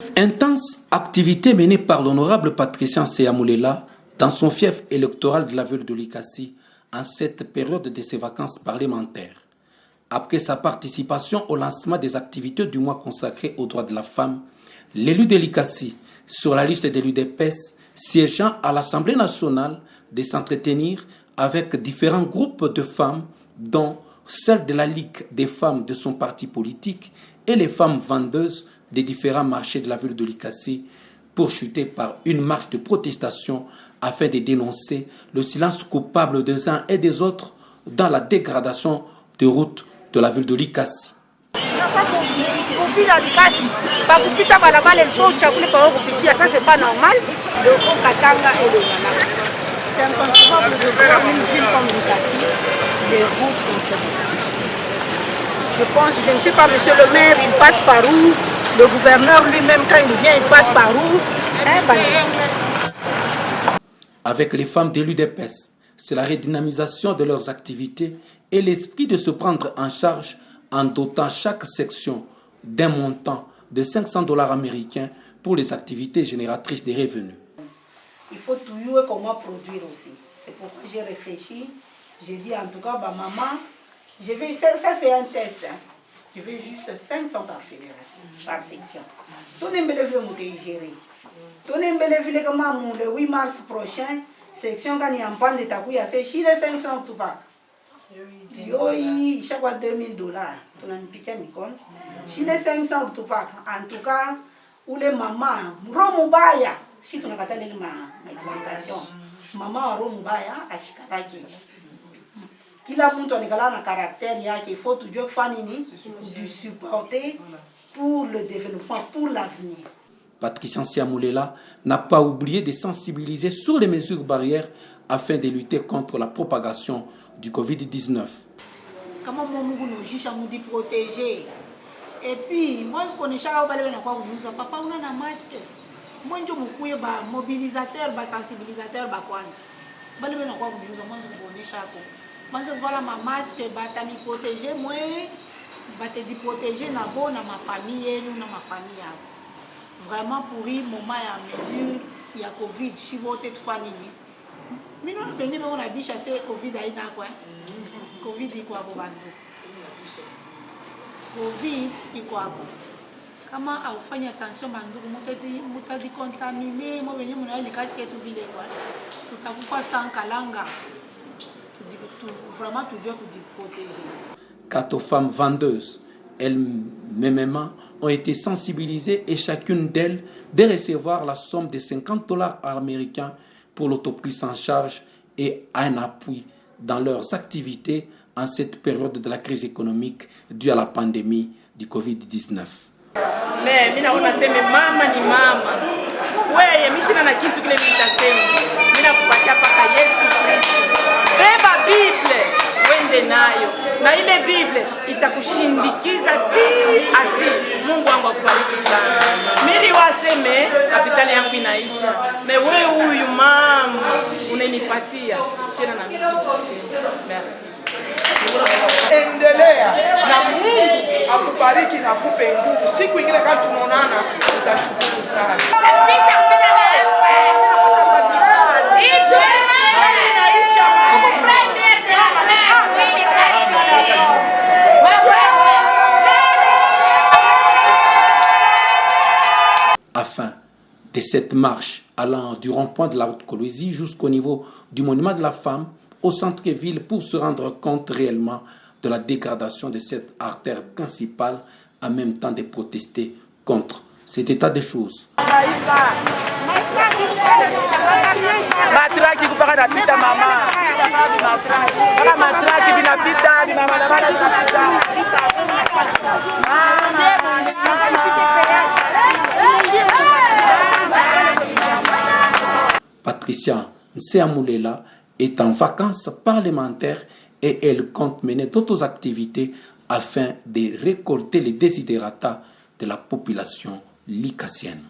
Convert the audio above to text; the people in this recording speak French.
Intense activité menée par l'honorable Patricien Seyamoulela dans son fief électoral de la ville de Likasi en cette période de ses vacances parlementaires. Après sa participation au lancement des activités du mois consacré aux droits de la femme, l'élu de Likasi, sur la liste de l'UDPS, siégeant à l'Assemblée nationale, de s'entretenir avec différents groupes de femmes, dont celle de la Ligue des femmes de son parti politique et les femmes vendeuses des différents marchés de la ville de Likasi, pourchutés par une marche de protestation afin de dénoncer le silence coupable des uns et des autres dans la dégradation des routes de la ville de Likasi. Ça, c'est pas normal. Le Haut-Katanga et le Ghana. C'est inconcevable de voir une ville comme Likasi, les routes comme ça. Je ne sais pas, monsieur le maire, il passe par où? Le gouverneur lui-même, quand il vient, il passe par où? Avec les femmes de l'UDPS, c'est la redynamisation de leurs activités et l'esprit de se prendre en charge en dotant chaque section d'un montant de $500 américains pour les activités génératrices de revenus. Il faut toujours comment produire aussi. C'est pourquoi j'ai réfléchi. J'ai dit en tout cas, maman, ça c'est un test. Je veux juste 500 par fédération, par section. Tout le monde est géré. Tout le monde le 8 mars prochain, section quand il y a un pan de tabouya, c'est chez les 500 tout pas. Chaque fois $2000. Tout le piqué Mikon. Chez les 500 tout pas. En tout cas, où les mamans, Romubaya, si tu n'as pas ma explication. Maman Romubaya, à Chikaraki. Kila mtu alikala na caractère yake, il faut toujours fanini du supporter pour le développement, pour l'avenir. Patricien Seyamoulela n'a pas oublié de sensibiliser sur les mesures barrières afin de lutter contre la propagation du Covid-19. Comment Mungu nous juge à nous protéger? Et puis, moi je connais chaque fois que papa on a un masque. Moi je me ba mobilisateur, ba sensibilisateur, ba kwanza. Bale bena kwa kunuza moi je connais chaque fois. Moi je voilà ma masque, ba ta mi protéger moi, ba te di protéger na bo na ma famille et na ma famille. Vraiment pour y moment à mesure il y a Covid, si vous êtes famille. Mais nous venons on a bien chasser Covid à ina quoi. Covid est quoi pour bandu? Covid est quoi? Kama aufanya attention bandugu mutadi contaminer mo benye muna Likasi yetu vile kwa tutakufa sans kalanga vraiment tu dois te protéger. Quant aux femmes vendeuses, elles-mêmes ont été sensibilisées et chacune d'elles de recevoir la somme de $50 américains pour l'autoprise en charge et un appui dans leurs activités en cette période de la crise économique due à la pandémie du Covid-19. Mais mina unasema mama ni mama. Wewe mishina na kitu kile nitasema. Mina kupatia paka Yesu Kristo. Beba Biblia wende nayo. Na ile Biblia itakushindikiza ati. Mungu wangu akubariki sana. Mimi waseme kapitali yangu inaisha. Na wewe huyu mama unanipatia. Shina na mimi. Merci. Endelea na Mungu akubariki na akupe nguvu. Siku ingine kama tunaonana tutashukuru sana. Afin de cette marche allant du rond-point de la route Kolwezi jusqu'au niveau du monument de la femme au centre-ville pour se rendre compte réellement de la dégradation de cette artère principale en même temps de protester contre cet état des choses. Patricien Seyamoulela est en vacances parlementaires et elle compte mener d'autres activités afin de récolter les désidératas de la population likasienne.